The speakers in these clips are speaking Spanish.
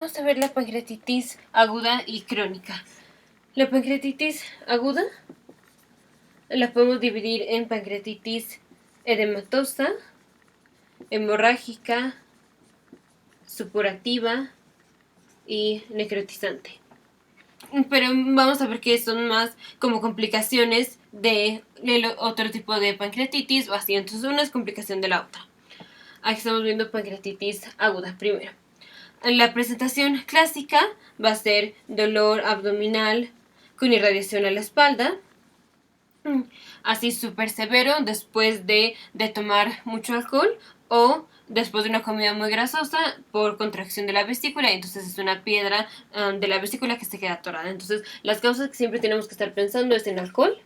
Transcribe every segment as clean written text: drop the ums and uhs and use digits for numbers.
Vamos a ver la pancreatitis aguda y crónica. La pancreatitis aguda la podemos dividir en pancreatitis edematosa, hemorrágica, supurativa y necrotizante. Pero vamos a ver que son más como complicaciones de otro tipo de pancreatitis o así. Entonces una es complicación de la otra. Aquí estamos viendo pancreatitis aguda primero. La presentación clásica va a ser dolor abdominal con irradiación a la espalda, así súper severo después de tomar mucho alcohol o después de una comida muy grasosa por contracción de la vesícula, y entonces es una piedra de la vesícula que se queda atorada. Entonces las causas que siempre tenemos que estar pensando es en alcohol,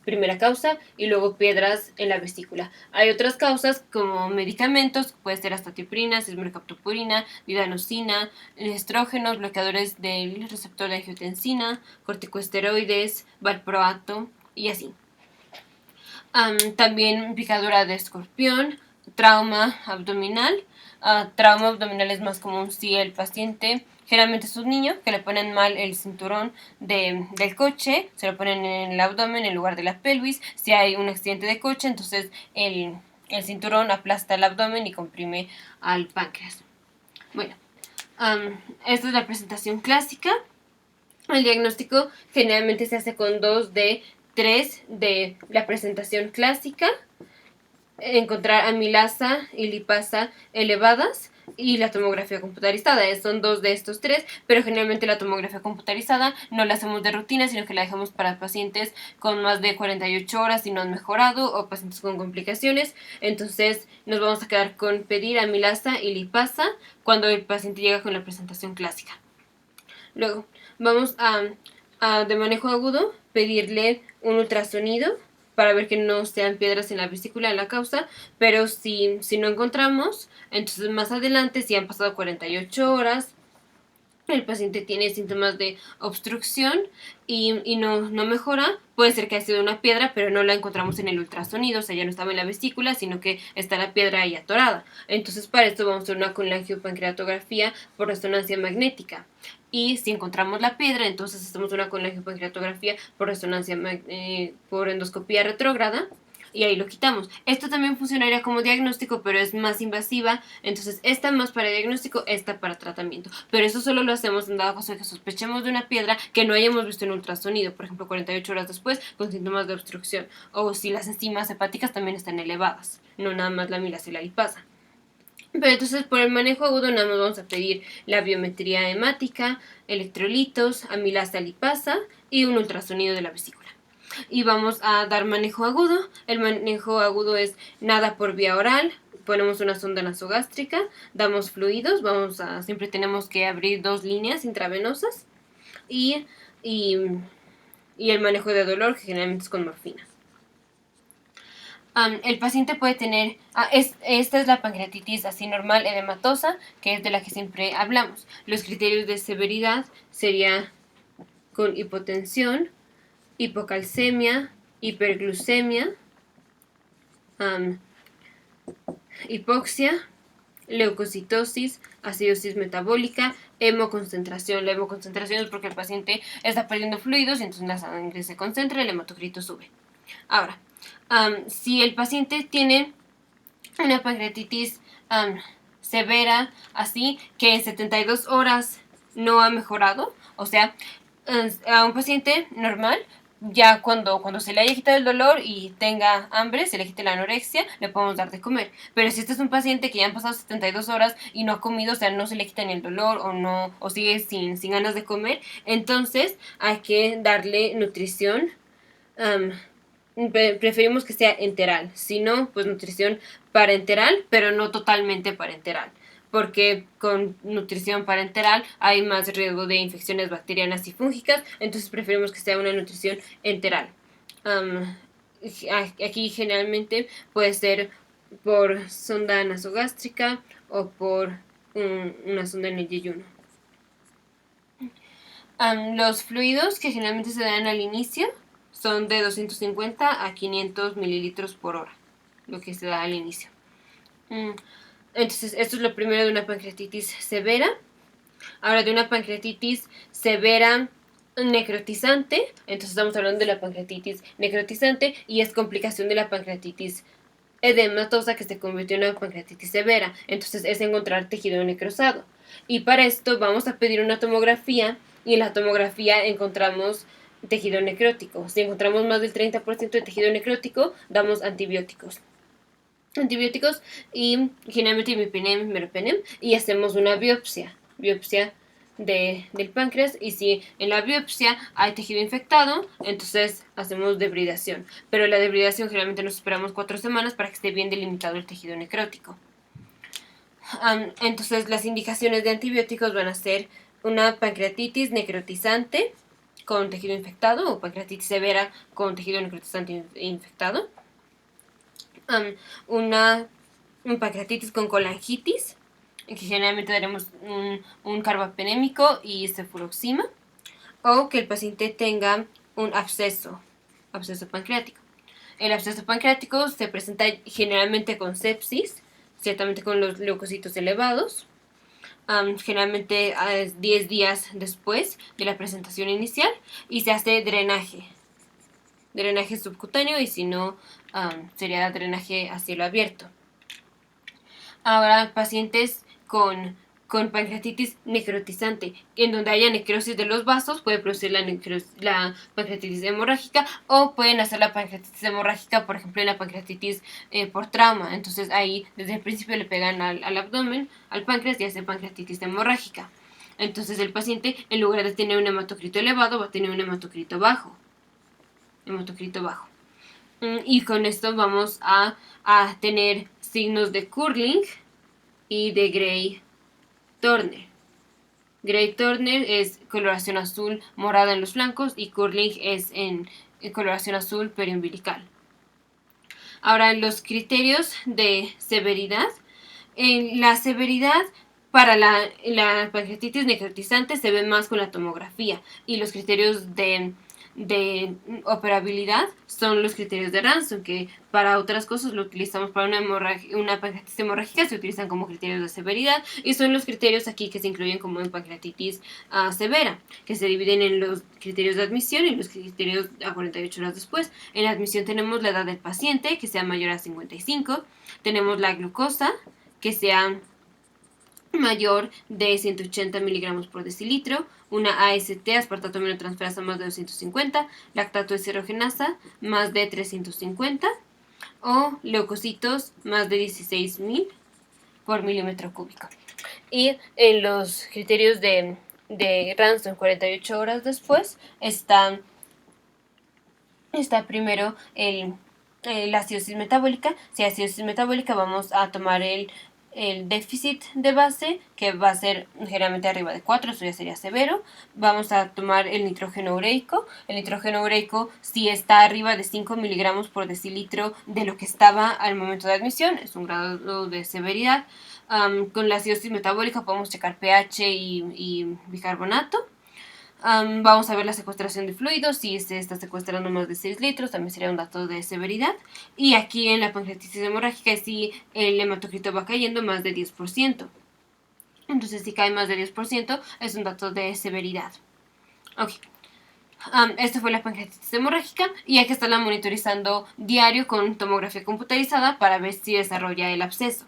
primera causa, y luego piedras en la vesícula. Hay otras causas como medicamentos, puede ser astatipurina, sesmorcaptopurina, didanosina, estrógenos, bloqueadores del receptor de angiotensina, corticosteroides, valproato y así. También picadura de escorpión, trauma abdominal. Trauma abdominal es más común si el paciente, generalmente es un niño, que le ponen mal el cinturón del coche, se lo ponen en el abdomen en lugar de la pelvis. Si hay un accidente de coche, entonces el cinturón aplasta el abdomen y comprime al páncreas. Bueno, esta es la presentación clásica. El diagnóstico generalmente se hace con 2 de 3 de la presentación clásica, encontrar amilasa y lipasa elevadas, y la tomografía computarizada. Son 2 de estos 3, pero generalmente la tomografía computarizada no la hacemos de rutina, sino que la dejamos para pacientes con más de 48 horas y no han mejorado, o pacientes con complicaciones. Entonces nos vamos a quedar con pedir amilasa y lipasa cuando el paciente llega con la presentación clásica. Luego vamos de manejo agudo, pedirle un ultrasonido para ver que no sean piedras en la vesícula en la causa, pero si no encontramos, entonces más adelante, si han pasado 48 horas, el paciente tiene síntomas de obstrucción y no mejora, puede ser que haya sido una piedra, pero no la encontramos en el ultrasonido, o sea, ya no estaba en la vesícula, sino que está la piedra ahí atorada. Entonces, para esto vamos a hacer una colangiopancreatografía por resonancia magnética. Y si encontramos la piedra, entonces hacemos una colangiopancreatografía por resonancia por endoscopía retrógrada, y ahí lo quitamos. Esto también funcionaría como diagnóstico, pero es más invasiva. Entonces, esta más para diagnóstico, esta para tratamiento. Pero eso solo lo hacemos en dado caso de que sospechemos de una piedra que no hayamos visto en ultrasonido, por ejemplo, 48 horas después, con síntomas de obstrucción. O si las enzimas hepáticas también están elevadas, no nada más la amilasa y la lipasa. Pero entonces, por el manejo agudo, nada más vamos a pedir la biometría hemática, electrolitos, amilasa, lipasa y un ultrasonido de la vesícula. Y vamos a dar manejo agudo. El manejo agudo es nada por vía oral, ponemos una sonda nasogástrica, damos fluidos, siempre tenemos que abrir 2 líneas intravenosas, y el manejo de dolor, que generalmente es con morfina. El paciente puede tener, esta es la pancreatitis así normal edematosa, que es de la que siempre hablamos. Los criterios de severidad sería con hipotensión, hipocalcemia, hiperglucemia, hipoxia, leucocitosis, acidosis metabólica, hemoconcentración. La hemoconcentración es porque el paciente está perdiendo fluidos y entonces la sangre se concentra y el hematocrito sube. Ahora, si el paciente tiene una pancreatitis severa, así que en 72 horas no ha mejorado, o sea, a un paciente normal, ya cuando se le haya quitado el dolor y tenga hambre, se le quite la anorexia, le podemos dar de comer. Pero si este es un paciente que ya han pasado 72 horas y no ha comido, o sea, no se le quita ni el dolor o sigue sin ganas de comer, entonces hay que darle nutrición. Preferimos que sea enteral, si no, pues nutrición parenteral, pero no totalmente parenteral, porque con nutrición parenteral hay más riesgo de infecciones bacterianas y fúngicas, entonces preferimos que sea una nutrición enteral. Aquí generalmente puede ser por sonda nasogástrica o por una sonda en el yeyuno. Los fluidos que generalmente se dan al inicio son de 250 a 500 mililitros por hora, lo que se da al inicio. Entonces, esto es lo primero de una pancreatitis severa. Ahora, de una pancreatitis severa necrotizante, entonces estamos hablando de la pancreatitis necrotizante y es complicación de la pancreatitis edematosa que se convirtió en una pancreatitis severa. Entonces es encontrar tejido necrosado. Y para esto vamos a pedir una tomografía y en la tomografía encontramos tejido necrótico. Si encontramos más del 30% de tejido necrótico, damos antibióticos. Y generalmente imipenem, meropenem, y hacemos una biopsia del páncreas, y si en la biopsia hay tejido infectado, entonces hacemos debridación. Pero la debridación generalmente nos esperamos 4 semanas para que esté bien delimitado el tejido necrótico. Entonces las indicaciones de antibióticos van a ser una pancreatitis necrotizante con tejido infectado o pancreatitis severa con tejido necrotizante infectado. Una pancreatitis con colangitis, que generalmente daremos un carbapenémico y cefuroxima, o que el paciente tenga un absceso pancreático. El absceso pancreático se presenta generalmente con sepsis, ciertamente con los leucocitos elevados, generalmente 10 días después de la presentación inicial, y se hace drenaje subcutáneo, y si no, sería drenaje a cielo abierto. Ahora, pacientes con pancreatitis necrotizante, en donde haya necrosis de los vasos, puede producir la pancreatitis hemorrágica, o pueden hacer la pancreatitis hemorrágica, por ejemplo, en la pancreatitis por trauma. Entonces ahí desde el principio le pegan al abdomen, al páncreas, y hace pancreatitis hemorrágica. Entonces el paciente, en lugar de tener un hematocrito elevado, va a tener un hematocrito bajo. Y con esto vamos a tener signos de Curling y de Gray-Turner. Gray-Turner es coloración azul morada en los flancos, y Curling es en coloración azul periumbilical. Ahora, los criterios de severidad. La severidad para la pancreatitis necrotizante se ve más con la tomografía, y los criterios de operabilidad son los criterios de Ranson, que para otras cosas lo utilizamos. Para una pancreatitis hemorrágica se utilizan como criterios de severidad, y son los criterios aquí que se incluyen como en pancreatitis severa, que se dividen en los criterios de admisión y los criterios a 48 horas después. En la admisión tenemos la edad del paciente, que sea mayor a 55, tenemos la glucosa, que sea mayor de 180 miligramos por decilitro, una AST, aspartato aminotransferasa, más de 250, lactato deshidrogenasa más de 350, o leucocitos más de 16.000 por milímetro cúbico. Y en los criterios de Ranson 48 horas después está primero la acidosis metabólica. Si hay acidosis metabólica, vamos a tomar el déficit de base, que va a ser generalmente arriba de 4, eso ya sería severo. Vamos a tomar el nitrógeno ureico. El nitrógeno ureico, si está arriba de 5 miligramos por decilitro de lo que estaba al momento de admisión, es un grado de severidad. Con la acidosis metabólica podemos checar pH y bicarbonato. Vamos a ver la secuestración de fluidos. Si se está secuestrando más de 6 litros, también sería un dato de severidad. Y aquí en la pancreatitis hemorrágica, si el hematocrito va cayendo más de 10%. Entonces, si cae más de 10%, es un dato de severidad. Ok. Esta fue la pancreatitis hemorrágica, y hay que estarla monitorizando diario con tomografía computarizada para ver si desarrolla el absceso.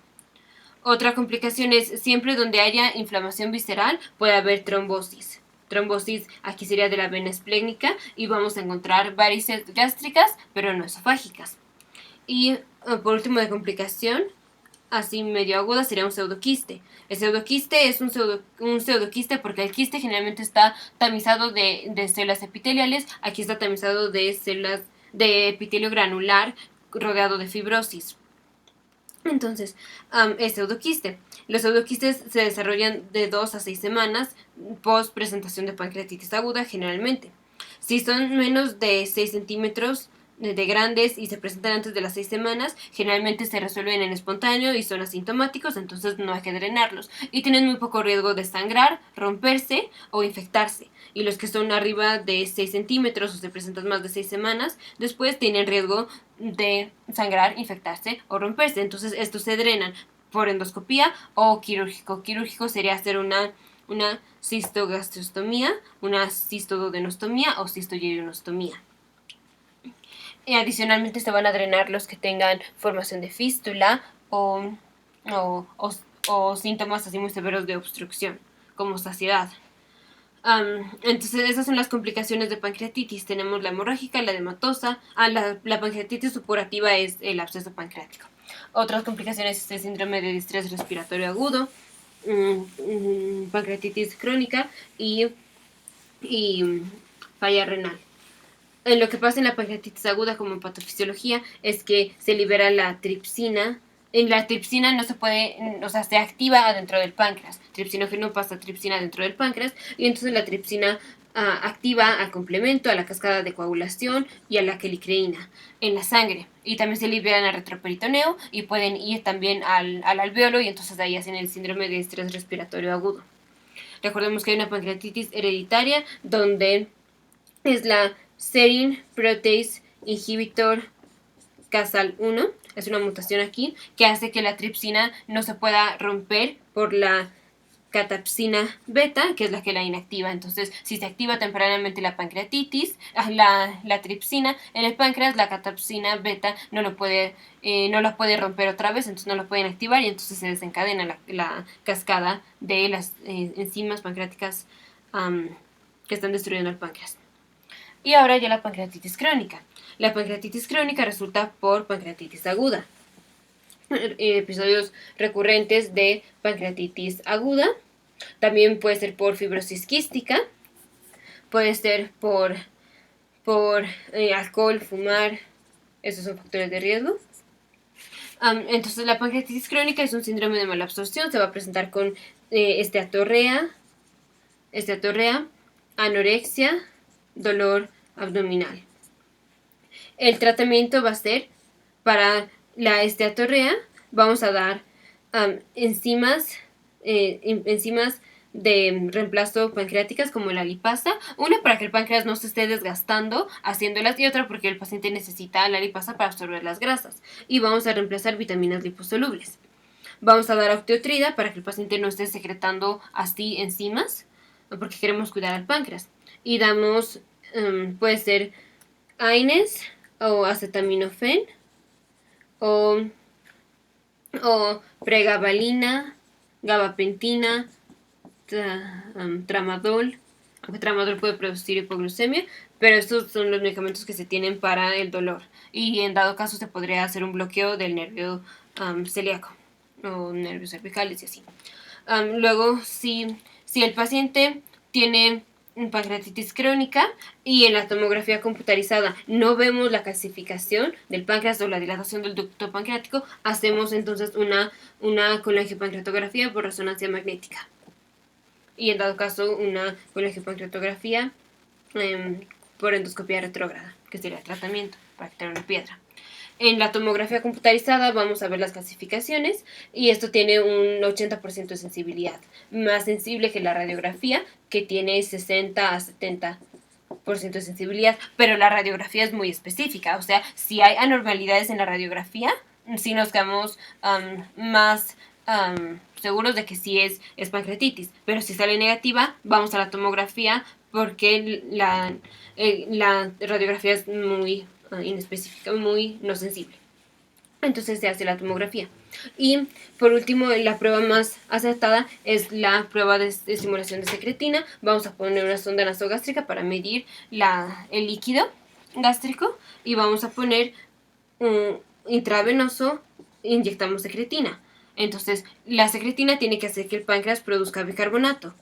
Otra complicación es siempre donde haya inflamación visceral puede haber trombosis. Trombosis aquí sería de la vena esplénica, y vamos a encontrar varices gástricas, pero no esofágicas. Y por último, de complicación así medio aguda, sería un pseudoquiste. El pseudoquiste es un pseudoquiste porque el quiste generalmente está tamizado de células epiteliales. Aquí está tamizado de células de epitelio granular rodeado de fibrosis. Entonces, es pseudoquiste. Los pseudoquistes se desarrollan de 2 a 6 semanas post presentación de pancreatitis aguda generalmente. Si son menos de 6 centímetros de grandes y se presentan antes de las 6 semanas, generalmente se resuelven en espontáneo y son asintomáticos, entonces no hay que drenarlos. Y tienen muy poco riesgo de sangrar, romperse o infectarse. Y los que son arriba de 6 centímetros o se presentan más de 6 semanas, después tienen riesgo de sangrar, infectarse o romperse. Entonces estos se drenan por endoscopía o quirúrgico. Quirúrgico sería hacer una una cistogastrostomía, una cistoduodenostomía o cistoyeyunostomía. Adicionalmente se van a drenar los que tengan formación de fístula o, o, o, o síntomas así muy severos de obstrucción, como saciedad. Entonces esas son las complicaciones de pancreatitis. Tenemos la hemorrágica, la edematosa. La pancreatitis supurativa es el absceso pancreático. Otras complicaciones es el síndrome de distrés respiratorio agudo, pancreatitis crónica y falla renal. Lo que pasa en la pancreatitis aguda como en patofisiología es que se libera la tripsina. En la tripsina no se puede, o sea, se activa adentro del páncreas. Tripsinógeno pasa tripsina dentro del páncreas y entonces la tripsina activa al complemento, a la cascada de coagulación y a la kelicreína en la sangre. Y también se liberan al retroperitoneo y pueden ir también al alveolo y entonces de ahí hacen el síndrome de estrés respiratorio agudo. Recordemos que hay una pancreatitis hereditaria donde es la serine protease inhibitor Casal1. Es una mutación aquí que hace que la tripsina no se pueda romper por la catapsina beta, que es la que la inactiva. Entonces, si se activa tempranamente la pancreatitis, la tripsina en el páncreas, la catapsina beta no la puede romper otra vez, entonces no la pueden activar y entonces se desencadena la cascada de las enzimas pancreáticas que están destruyendo el páncreas. Y ahora ya la pancreatitis crónica. La pancreatitis crónica resulta por pancreatitis aguda. Episodios recurrentes de pancreatitis aguda. También puede ser por fibrosis quística. Puede ser por alcohol, fumar. Esos son factores de riesgo. Entonces la pancreatitis crónica es un síndrome de malabsorción. Se va a presentar con esteatorrea, anorexia, dolor abdominal. El tratamiento va a ser para la esteatorrea, vamos a dar enzimas de reemplazo pancreáticas como la lipasa, una para que el páncreas no se esté desgastando haciéndolas y otra porque el paciente necesita la lipasa para absorber las grasas y vamos a reemplazar vitaminas liposolubles. Vamos a dar octiotrida para que el paciente no esté secretando así enzimas porque queremos cuidar al páncreas y damos puede ser AINES o acetaminofén o pregabalina, gabapentina, tramadol, aunque tramadol puede producir hipoglucemia, pero estos son los medicamentos que se tienen para el dolor y en dado caso se podría hacer un bloqueo del nervio celíaco o nervios cervicales y así. Luego, si el paciente tiene pancreatitis crónica y en la tomografía computarizada no vemos la calcificación del páncreas o la dilatación del ducto pancreático, hacemos entonces una colangiopancreatografía por resonancia magnética. Y en dado caso, una colangiopancreatografía por endoscopia retrógrada, que sería el tratamiento para quitar una piedra. En la tomografía computarizada vamos a ver las calcificaciones y esto tiene un 80% de sensibilidad, más sensible que la radiografía que tiene 60 a 70% de sensibilidad, pero la radiografía es muy específica, o sea, si hay anormalidades en la radiografía, si nos quedamos más seguros de que sí es pancreatitis, pero si sale negativa, vamos a la tomografía porque la radiografía es muy inespecífica, muy no sensible. Entonces se hace la tomografía. Y por último, la prueba más acertada es la prueba de estimulación de secretina. Vamos a poner una sonda nasogástrica para medir el líquido gástrico y vamos a poner intravenoso, inyectamos secretina. Entonces, la secretina tiene que hacer que el páncreas produzca bicarbonato.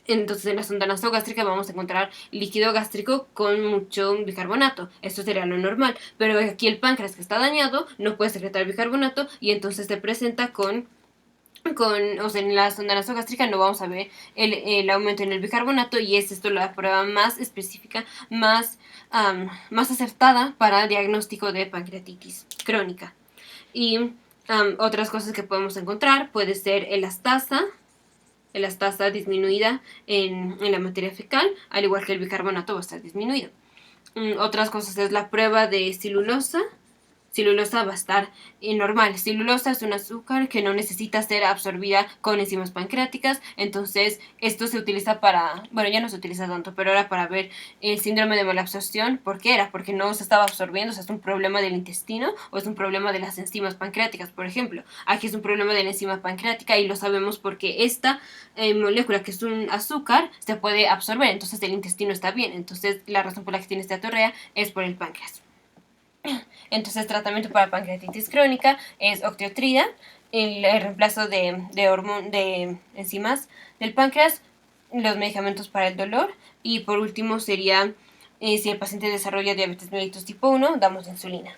Entonces en la sonda nasogástrica vamos a encontrar líquido gástrico con mucho bicarbonato. Esto sería lo normal. Pero aquí el páncreas que está dañado no puede secretar bicarbonato y entonces se presenta o sea, en la sonda nasogástrica no vamos a ver el aumento en el bicarbonato y es esto la prueba más específica, más acertada para diagnóstico de pancreatitis crónica. Y otras cosas que podemos encontrar puede ser elastasa disminuida en la materia fecal, al igual que el bicarbonato va a estar disminuido. Otras cosas es la prueba de celulosa celulosa va a estar normal. Celulosa es un azúcar que no necesita ser absorbida con enzimas pancreáticas, entonces esto se utiliza para, bueno, ya no se utiliza tanto, pero era para ver el síndrome de malabsorción. ¿Por qué era? Porque no se estaba absorbiendo, o sea, es un problema del intestino o es un problema de las enzimas pancreáticas, por ejemplo. Aquí es un problema de la enzima pancreática y lo sabemos porque esta molécula, que es un azúcar, se puede absorber, entonces el intestino está bien. Entonces la razón por la que tiene esta diarrea es por el páncreas. Entonces, tratamiento para pancreatitis crónica es octiotrida, el reemplazo de enzimas del páncreas, los medicamentos para el dolor y por último sería, si el paciente desarrolla diabetes mellitus tipo 1, damos insulina.